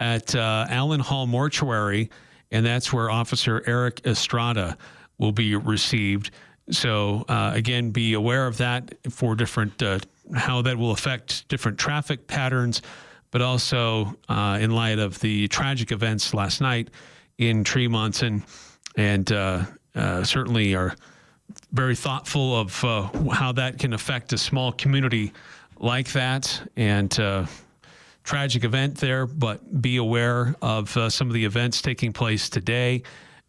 [SPEAKER 4] at Allen Hall Mortuary, and that's where Officer Eric Estrada will be received. So, again, be aware of that for different how that will affect different traffic patterns, but also in light of the tragic events last night in Tremonton, and certainly are very thoughtful of how that can affect a small community like that, and tragic event there, but be aware of some of the events taking place today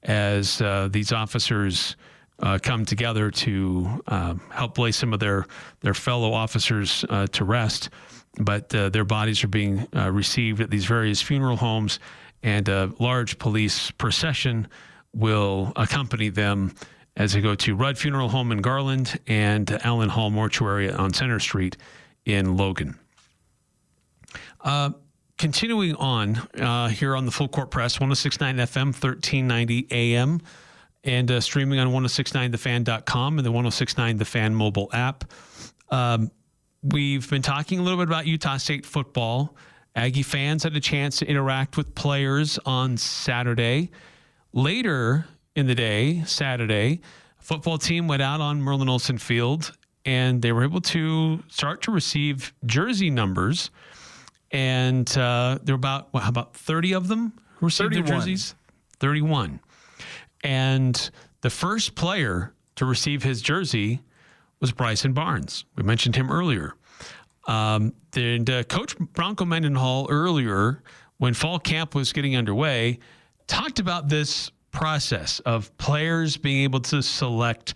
[SPEAKER 4] as these officers come together to help lay some of their fellow officers to rest. But their bodies are being received at these various funeral homes, and a large police procession will accompany them as they go to Rudd Funeral Home in Garland and Allen Hall Mortuary on Center Street in Logan. Continuing on here on the Full Court Press, 106.9 FM, 1390 AM, and streaming on 1069thefan.com and the 1069 The Fan mobile app. We've been talking a little bit about Utah State football. Aggie fans had a chance to interact with players on Saturday. Later in the day, Saturday, football team went out on Merlin Olsen Field, and they were able to start to receive jersey numbers. And there were about 30 of them who received their jerseys? 31. And the first player to receive his jersey was Bryson Barnes. We mentioned him earlier. Coach Bronco Mendenhall earlier, when fall camp was getting underway, talked about this process of players being able to select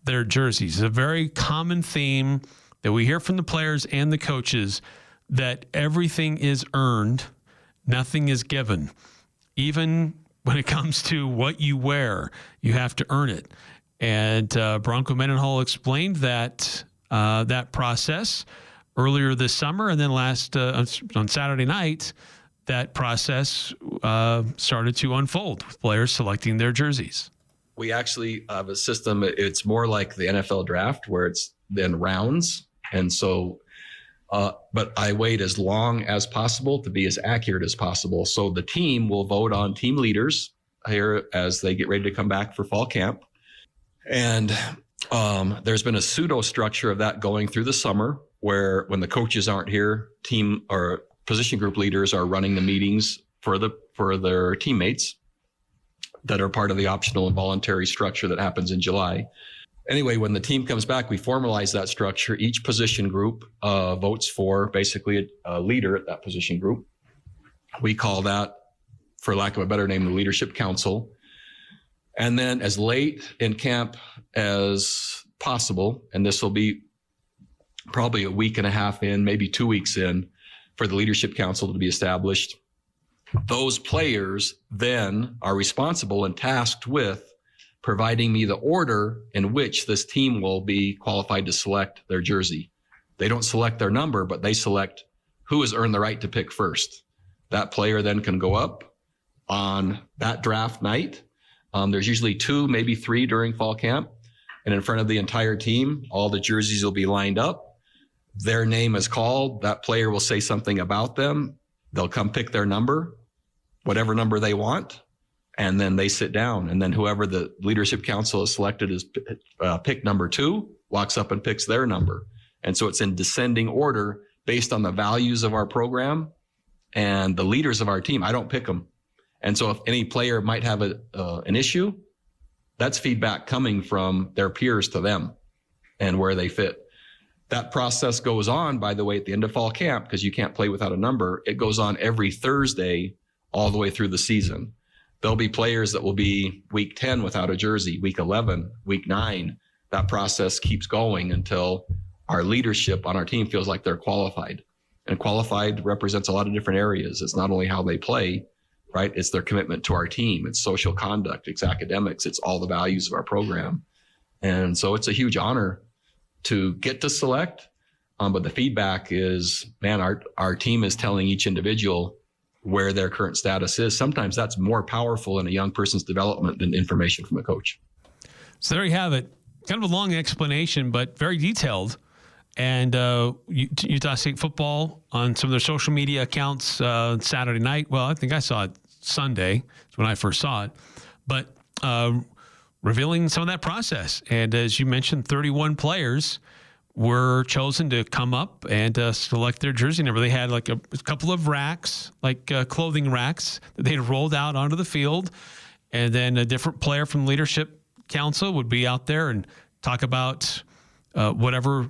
[SPEAKER 4] their jerseys. It's a very common theme that we hear from the players and the coaches, that everything is earned, nothing is given. Even when it comes to what you wear, you have to earn it. And Bronco Mendenhall explained that process earlier this summer, and then on Saturday night, that process started to unfold with players selecting their jerseys.
[SPEAKER 20] We actually have a system. It's more like the NFL draft, where it's then rounds. And so, but I wait as long as possible to be as accurate as possible. So the team will vote on team leaders here as they get ready to come back for fall camp. And there's been a pseudo structure of that going through the summer, where when the coaches aren't here, team or position group leaders are running the meetings for their teammates that are part of the optional and voluntary structure that happens in July. Anyway, when the team comes back, we formalize that structure. Each position group votes for basically a leader at that position group. We call that, for lack of a better name, the Leadership Council. And then as late in camp as possible, and this will be probably a week and a half in, maybe 2 weeks in, for the Leadership Council to be established, those players then are responsible and tasked with providing me the order in which this team will be qualified to select their jersey. They don't select their number, but they select who has earned the right to pick first. That player then can go up on that draft night. There's usually 2, maybe 3 during fall camp. And in front of the entire team, all the jerseys will be lined up. Their name is called. That player will say something about them. They'll come pick their number, whatever number they want. And then they sit down. And then whoever the Leadership Council has selected as pick number 2 walks up and picks their number. And so it's in descending order based on the values of our program and the leaders of our team. I don't pick them. And so if any player might have an issue, that's feedback coming from their peers to them and where they fit. That process goes on, by the way, at the end of fall camp, because you can't play without a number. It goes on every Thursday all the way through the season. There'll be players that will be week 10 without a jersey, week 11, week 9. That process keeps going until our leadership on our team feels like they're qualified. And qualified represents a lot of different areas. It's not only how they play, right? It's their commitment to our team. It's social conduct. It's academics. It's all the values of our program. And so it's a huge honor to get to select. But the feedback is, man, our team is telling each individual where their current status is. Sometimes that's more powerful in a young person's development than information from a coach.
[SPEAKER 4] So there you have it. Kind of a long explanation, but very detailed. And Utah State football on some of their social media accounts Saturday night. Well, I think I saw it Sunday. That's when I first saw it. But revealing some of that process. And as you mentioned, 31 players were chosen to come up and select their jersey number. They had like a couple of racks, like clothing racks that they had rolled out onto the field. And then a different player from Leadership Council would be out there and talk about whatever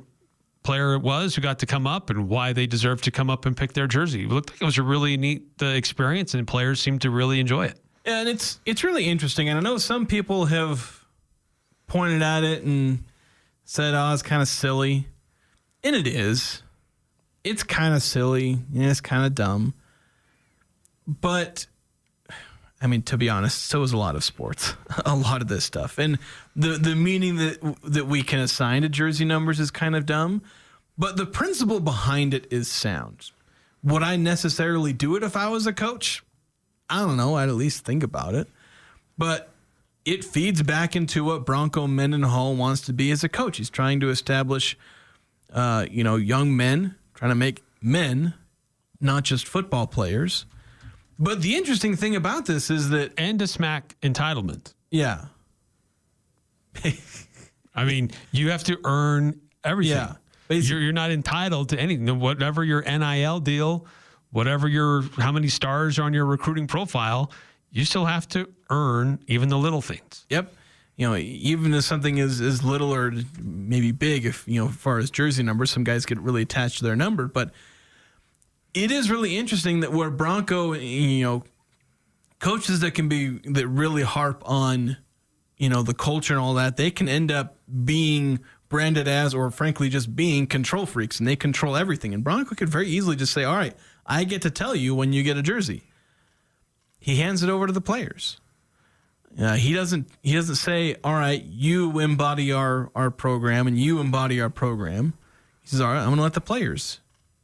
[SPEAKER 4] player it was who got to come up and why they deserved to come up and pick their jersey. It looked like it was a really neat experience, and players seemed to really enjoy it.
[SPEAKER 5] Yeah, and it's really interesting. And I know some people have pointed at it and said, oh, it's kind of silly. And it is. It's kind of silly. And it's kind of dumb. But, I mean, to be honest, so is a lot of sports. A lot of this stuff. And the meaning that we can assign to jersey numbers is kind of dumb. But the principle behind it is sound. Would I necessarily do it if I was a coach? I don't know. I'd at least think about it. But it feeds back into what Bronco Mendenhall wants to be as a coach. He's trying to establish, young men, trying to make men, not just football players. But the interesting thing about this is that...
[SPEAKER 4] And to smack entitlement.
[SPEAKER 5] Yeah.
[SPEAKER 4] I mean, you have to earn everything.
[SPEAKER 5] Yeah.
[SPEAKER 4] You're not entitled to anything. Whatever your NIL deal, whatever how many stars are on your recruiting profile, you still have to earn even the little things.
[SPEAKER 5] Yep. Even if something is little or maybe big, if, as far as jersey numbers, some guys get really attached to their number. But it is really interesting that where Bronco, coaches that really harp on, the culture and all that, they can end up being branded as, or frankly, just being control freaks, and they control everything. And Bronco could very easily just say, all right, I get to tell you when you get a jersey. He hands it over to the players. He doesn't say, all right, you embody our program and you embody our program. He says, all right, I'm going to let the players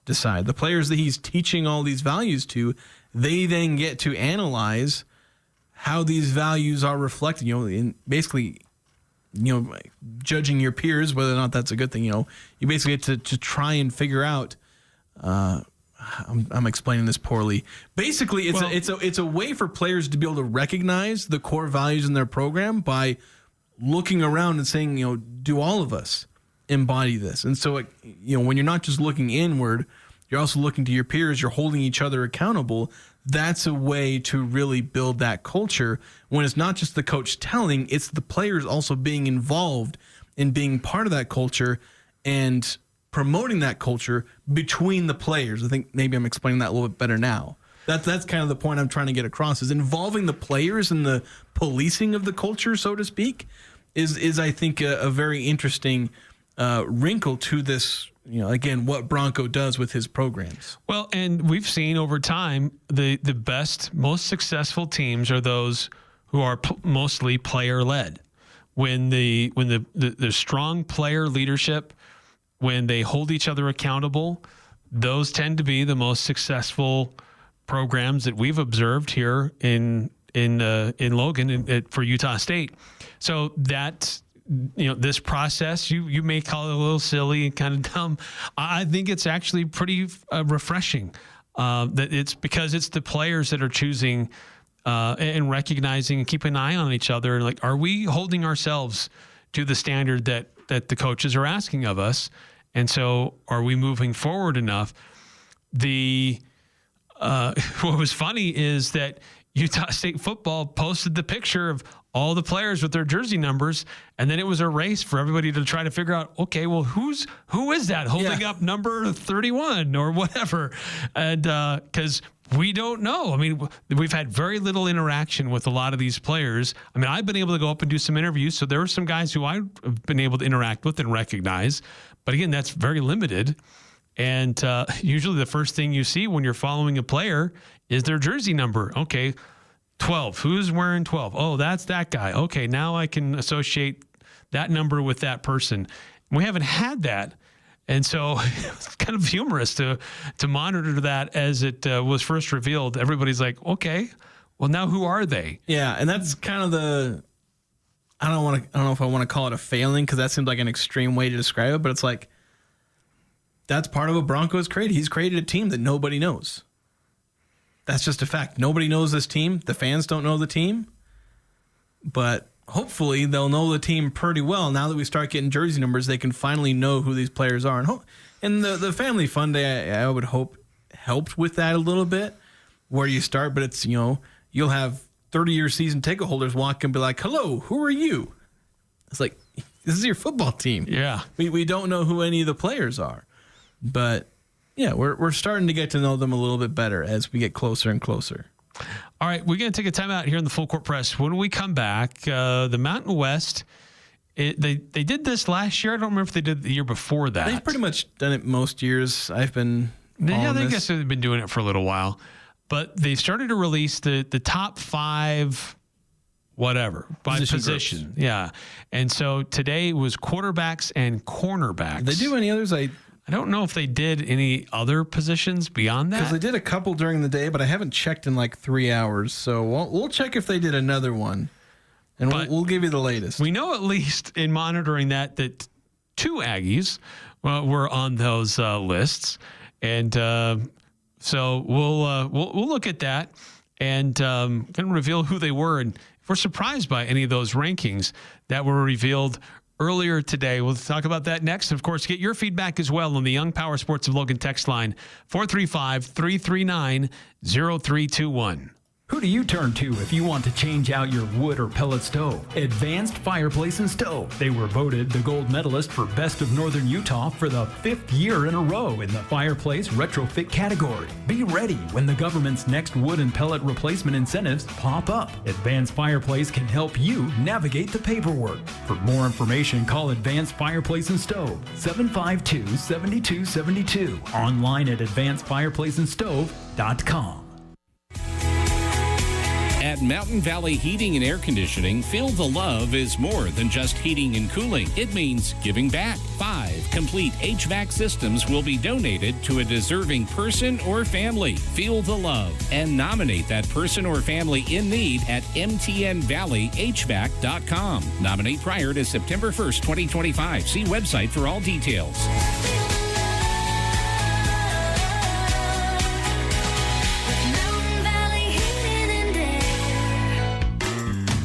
[SPEAKER 5] decide. The players that he's teaching all these values to, they then get to analyze how these values are reflected, in basically, judging your peers, whether or not that's a good thing. You basically get to try and figure out, I'm explaining this poorly. Basically, it's a way for players to be able to recognize the core values in their program by looking around and saying, do all of us embody this? And so, when you're not just looking inward, you're also looking to your peers. You're holding each other accountable. That's a way to really build that culture when it's not just the coach telling, it's the players also being involved in being part of that culture and promoting that culture between the players. I think maybe I'm explaining that a little bit better now. That's kind of the point I'm trying to get across, is involving the players in the policing of the culture, so to speak, is I think a very interesting wrinkle to this, again, what Bronco does with his programs.
[SPEAKER 4] Well, and we've seen over time the best, most successful teams are those who are mostly player-led. When the strong player leadership, when they hold each other accountable, those tend to be the most successful programs that we've observed here in Logan for Utah State. So that, this process, you may call it a little silly and kind of dumb. I think it's actually pretty refreshing that it's because it's the players that are choosing and recognizing and keeping an eye on each other. Like, are we holding ourselves to the standard that the coaches are asking of us? And so are we moving forward enough? What was funny is that Utah State football posted the picture of all the players with their jersey numbers, and then it was a race for everybody to try to figure out, okay, well, who is that holding up number 31 or whatever? And because we don't know. I mean, we've had very little interaction with a lot of these players. I mean, I've been able to go up and do some interviews, so there are some guys who I've been able to interact with and recognize. But again, that's very limited. And usually the first thing you see when you're following a player is their jersey number. Okay, 12. Who's wearing 12? Oh, that's that guy. Okay, now I can associate that number with that person. We haven't had that. And so it's kind of humorous to monitor that as it was first revealed. Everybody's like, okay, well, now who are they?
[SPEAKER 5] Yeah, and that's kind of I don't know if I want to call it a failing, because that seems like an extreme way to describe it, but it's like, that's part of what Broncos created. He's created a team that nobody knows. That's just a fact. Nobody knows this team. The fans don't know the team. But hopefully they'll know the team pretty well. Now that we start getting jersey numbers, they can finally know who these players are. And the Family Fun Day, I would hope, helped with that a little bit, where you start. But it's, you'll have 30-year season ticket holders walk and be like, hello, who are you? It's like, this is your football team.
[SPEAKER 4] Yeah.
[SPEAKER 5] We don't know who any of the players are. But, yeah, we're starting to get to know them a little bit better as we get closer and closer.
[SPEAKER 4] All right, we're going to take a time out here in the Full Court Press. When we come back, the Mountain West, they did this last year. I don't remember if they did the year before that.
[SPEAKER 5] They've pretty much done it most years. I've been
[SPEAKER 4] I guess they've been doing it for a little while. But they started to release the top 5 whatever by position. Yeah. And so today was quarterbacks and cornerbacks.
[SPEAKER 5] Did they do any others?
[SPEAKER 4] I don't know if they did any other positions beyond that.
[SPEAKER 5] Because they did a couple during the day, but I haven't checked in like 3 hours. So we'll check if they did another one, and we'll give you the latest.
[SPEAKER 4] We know, at least in monitoring that 2 Aggies were on those lists, and so we'll look at that and kind of reveal who they were, and if we're surprised by any of those rankings that were revealed earlier today. We'll talk about that next. Of course, get your feedback as well on the Young Power Sports of Logan text line, 435-339-0321.
[SPEAKER 6] Who do you turn to if you want to change out your wood or pellet stove? Advanced Fireplace and Stove. They were voted the gold medalist for Best of Northern Utah for the 5th year in a row in the fireplace retrofit category. Be ready when the government's next wood and pellet replacement incentives pop up. Advanced Fireplace can help you navigate the paperwork. For more information, call Advanced Fireplace and Stove, 752-7272. Online at advancedfireplaceandstove.com.
[SPEAKER 21] At Mountain Valley Heating and Air Conditioning, Feel the Love is more than just heating and cooling. It means giving back. 5 complete HVAC systems will be donated to a deserving person or family. Feel the love and nominate that person or family in need at mtnvalleyhvac.com. Nominate prior to September 1st, 2025. See website for all details.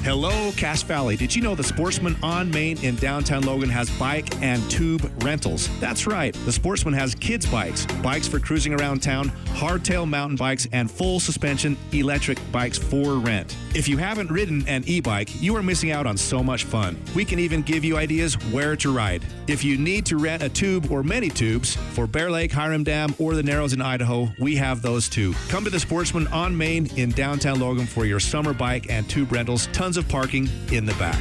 [SPEAKER 22] Hello, Cache Valley. Did you know the Sportsman on Main in downtown Logan has bike and tube rentals? That's right. The Sportsman has kids' bikes, bikes for cruising around town, hardtail mountain bikes, and full suspension electric bikes for rent. If you haven't ridden an e-bike, you are missing out on so much fun. We can even give you ideas where to ride. If you need to rent a tube or many tubes for Bear Lake, Hiram Dam, or the Narrows in Idaho, we have those too. Come to the Sportsman on Main in downtown Logan for your summer bike and tube rentals. Tons of parking in the back.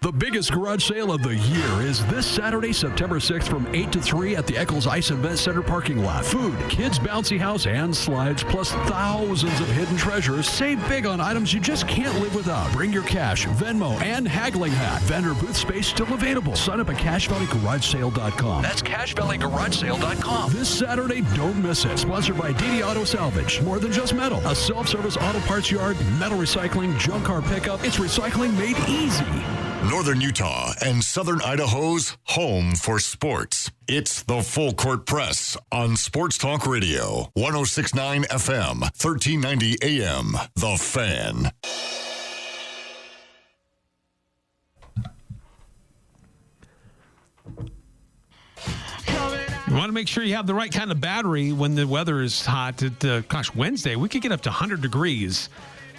[SPEAKER 23] The biggest garage sale of the year is this Saturday, September 6th from 8 to 3 at the Eccles Ice Event Center parking lot. Food, kids' bouncy house, and slides, plus thousands of hidden treasures. Save big on items you just can't live without. Bring your cash, Venmo, and haggling hat. Vendor booth space still available. Sign up at CacheValleyGarageSale.com. That's CacheValleyGarageSale.com. This Saturday, don't miss it. Sponsored by DD Auto Salvage. More than just metal. A self-service auto parts yard, metal recycling, junk car pickup. It's recycling made easy.
[SPEAKER 1] Northern Utah and Southern Idaho's home for sports. It's the Full Court Press on Sports Talk Radio, 106.9 FM, 1390 AM. The Fan.
[SPEAKER 4] You want to make sure you have the right kind of battery when the weather is hot. Wednesday, we could get up to 100 degrees.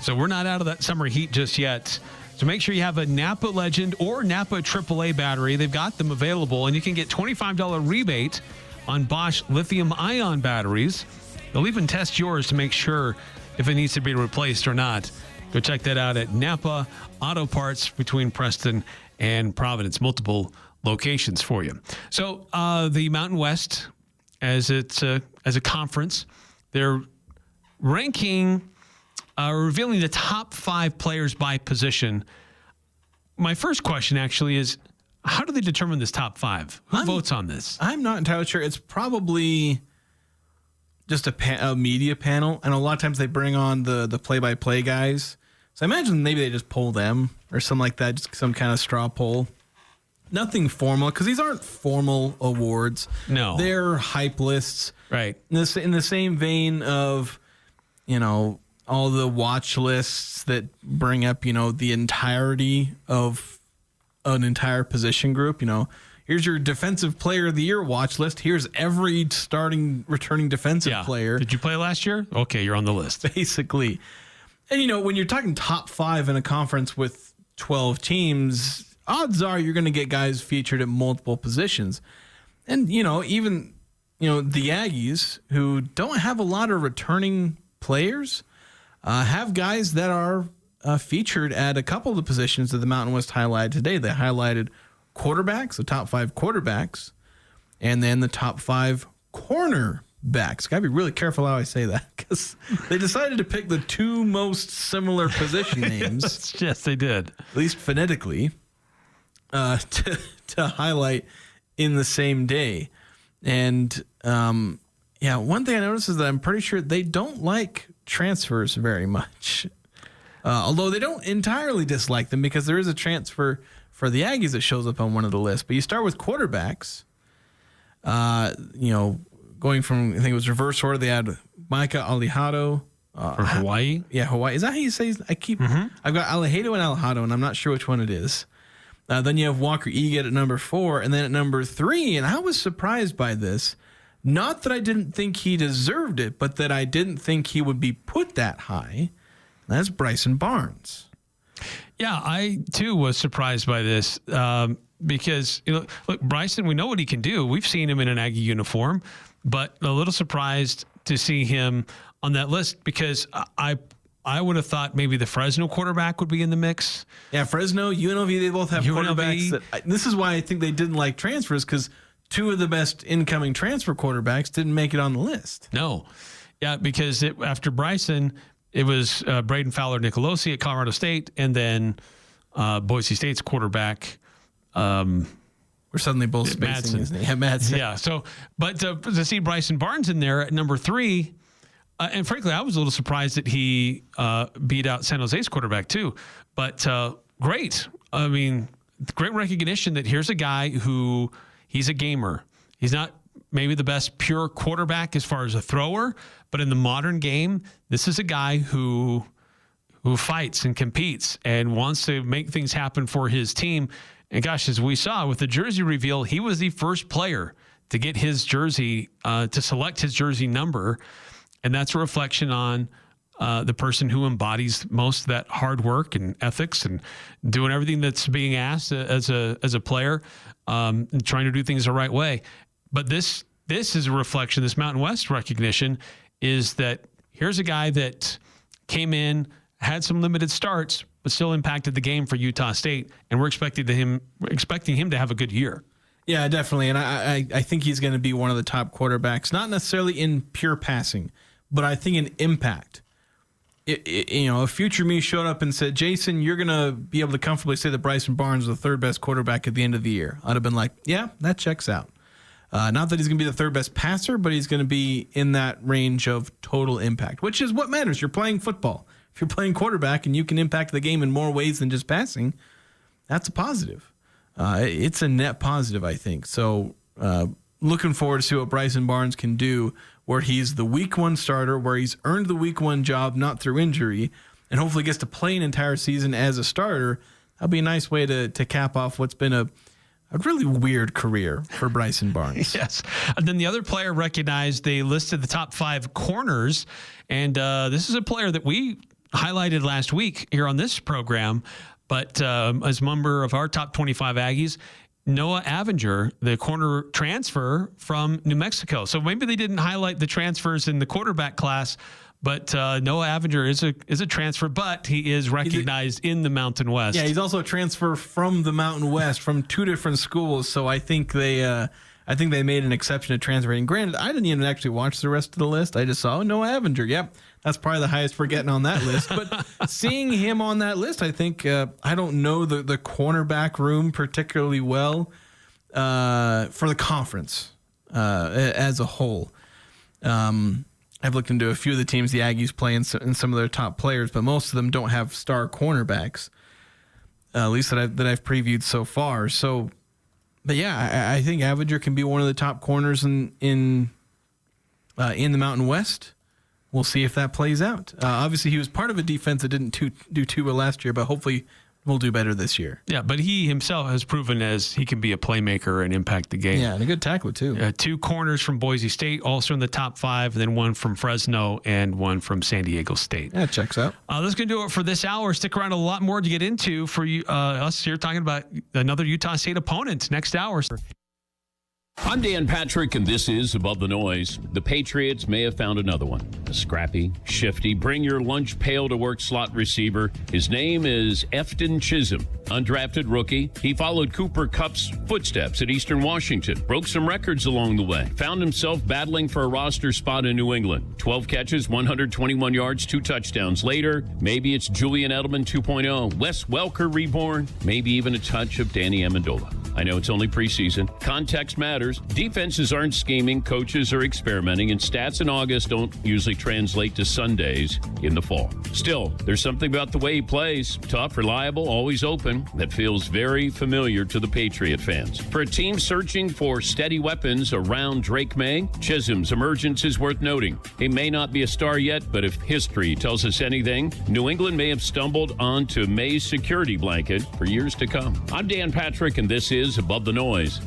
[SPEAKER 4] So we're not out of that summer heat just yet. So make sure you have a Napa Legend or Napa AAA battery. They've got them available, and you can get $25 rebate on Bosch lithium-ion batteries. They'll even test yours to make sure if it needs to be replaced or not. Go check that out at Napa Auto Parts between Preston and Providence. Multiple locations for you. So the Mountain West, as a conference, they're ranking, revealing the top 5 players by position. My first question actually is, how do they determine this top 5? Who votes on this?
[SPEAKER 5] I'm not entirely sure. It's probably just a media panel, and a lot of times they bring on the play-by-play guys. So I imagine maybe they just poll them or something like that, just some kind of straw poll. Nothing formal, because these aren't formal awards.
[SPEAKER 4] No.
[SPEAKER 5] They're hype lists.
[SPEAKER 4] Right.
[SPEAKER 5] In the same vein of, all the watch lists that bring up, the entirety of an entire position group. Here's your defensive player of the year watch list. Here's every returning defensive player.
[SPEAKER 4] Did you play last year? Okay, you're on the list.
[SPEAKER 5] Basically. And, when you're talking top 5 in a conference with 12 teams, odds are you're going to get guys featured at multiple positions. And, even, the Aggies, who don't have a lot of returning players, have guys that are featured at a couple of the positions that the Mountain West highlighted today. They highlighted quarterbacks, the top 5 quarterbacks, and then the top 5 cornerbacks. Got to be really careful how I say that, because they decided to pick the 2 most similar position names.
[SPEAKER 4] Yes, they did.
[SPEAKER 5] At least phonetically, to highlight in the same day. And one thing I noticed is that I'm pretty sure they don't like transfers very much. Although they don't entirely dislike them, because there is a transfer for the Aggies that shows up on one of the lists. But you start with quarterbacks. Going from, I think it was reverse order. They had Micah Alejado.
[SPEAKER 4] From Hawaii?
[SPEAKER 5] Yeah, Hawaii. Is that how you say his? I've got Alejado and Alejado, and I'm not sure which one it is. Then you have Walker Egan at number 4, and then at number 3, and I was surprised by this. Not that I didn't think he deserved it, but that I didn't think he would be put that high. That's Bryson Barnes.
[SPEAKER 4] Yeah, I too was surprised by this because, look, Bryson, we know what he can do. We've seen him in an Aggie uniform, but a little surprised to see him on that list, because I would have thought maybe the Fresno quarterback would be in the mix.
[SPEAKER 5] Yeah, Fresno, UNLV, they both have quarterbacks. This is why I think they didn't like transfers, because 2 of the best incoming transfer quarterbacks didn't make it on the list.
[SPEAKER 4] No. Yeah, because after Bryson, it was Braden Fowler-Nicolosi at Colorado State, and then Boise State's quarterback.
[SPEAKER 5] We're suddenly both spacing his name. Yeah, Madsen.
[SPEAKER 4] Yeah, but to see Bryson Barnes in there at number 3, and frankly, I was a little surprised that he beat out San Jose's quarterback too. But great. I mean, great recognition that here's a guy who, he's a gamer. He's not maybe the best pure quarterback as far as a thrower, but in the modern game, this is a guy who fights and competes and wants to make things happen for his team. And gosh, as we saw with the jersey reveal, he was the first player to get his jersey, to select his jersey number. And that's a reflection on the person who embodies most of that hard work and ethics and doing everything that's being asked as a player, and trying to do things the right way. But this is a reflection, this Mountain West recognition is that here's a guy that came in, had some limited starts, but still impacted the game for Utah State, and we're expecting him to have a good year.
[SPEAKER 5] Yeah, definitely. And I think he's going to be one of the top quarterbacks, not necessarily in pure passing, but I think in impact. If future me showed up and said, Jason, you're going to be able to comfortably say that Bryson Barnes is the 3rd best quarterback at the end of the year, I'd have been like, yeah, that checks out. Not that he's going to be the 3rd best passer, but he's going to be in that range of total impact, which is what matters. You're playing football. If you're playing quarterback and you can impact the game in more ways than just passing, that's a positive. It's a net positive, I think. So looking forward to see what Bryson Barnes can do, where he's the week 1 starter, where he's earned the week 1 job, not through injury, and hopefully gets to play an entire season as a starter. That'll be a nice way to cap off what's been a really weird career for Bryson Barnes.
[SPEAKER 4] Yes. And then the other player recognized, they listed the top 5 corners, and this is a player that we highlighted last week here on this program, but as a member of our top 25 Aggies, Noah Avinger, the corner transfer from New Mexico. So maybe they didn't highlight the transfers in the quarterback class, but Noah Avinger is a transfer, but he is recognized in the Mountain West.
[SPEAKER 5] Yeah, he's also a transfer from the Mountain West from 2 different schools. So I think they made an exception to transferring. Granted, I didn't even actually watch the rest of the list. I just saw Noah Avinger. Yep, that's probably the highest we're getting on that list. But seeing him on that list, I think I don't know the cornerback room particularly well for the conference as a whole. I've looked into a few of the teams the Aggies play and some of their top players, but most of them don't have star cornerbacks, at least that I've previewed so far. So, but yeah, I think Avinger can be one of the top corners in the Mountain West. We'll see if that plays out. Obviously, he was part of a defense that didn't do too well last year, but hopefully we'll do better this year.
[SPEAKER 4] Yeah, but he himself has proven as he can be a playmaker and impact the game.
[SPEAKER 5] Yeah, and a good tackler, too.
[SPEAKER 4] 2 corners from Boise State, also in the top 5, and then 1 from Fresno and 1 from San Diego State.
[SPEAKER 5] That checks out.
[SPEAKER 4] That's going to do it for this hour. Stick around, a lot more to get into for you, us here talking about another Utah State opponent next hour.
[SPEAKER 21] I'm Dan Patrick, and this is Above the Noise. The Patriots may have found another one. A scrappy, shifty, bring-your-lunch-pail-to-work slot receiver. His name is Efton Chisholm, undrafted rookie. He followed Cooper Kupp's footsteps at Eastern Washington, broke some records along the way, found himself battling for a roster spot in New England. 12 catches, 121 yards, 2 touchdowns later. Maybe it's Julian Edelman 2.0, Wes Welker reborn, maybe even a touch of Danny Amendola. I know it's only preseason. Context matters. Defenses aren't scheming. Coaches are experimenting. And stats in August don't usually translate to Sundays in the fall. Still, there's something about the way he plays. Tough, reliable, always open. That feels very familiar to the Patriot fans. For a team searching for steady weapons around Drake May, Chisholm's emergence is worth noting. He may not be a star yet, but if history tells us anything, New England may have stumbled onto May's security blanket for years to come. I'm Dan Patrick, and this is Above the Noise.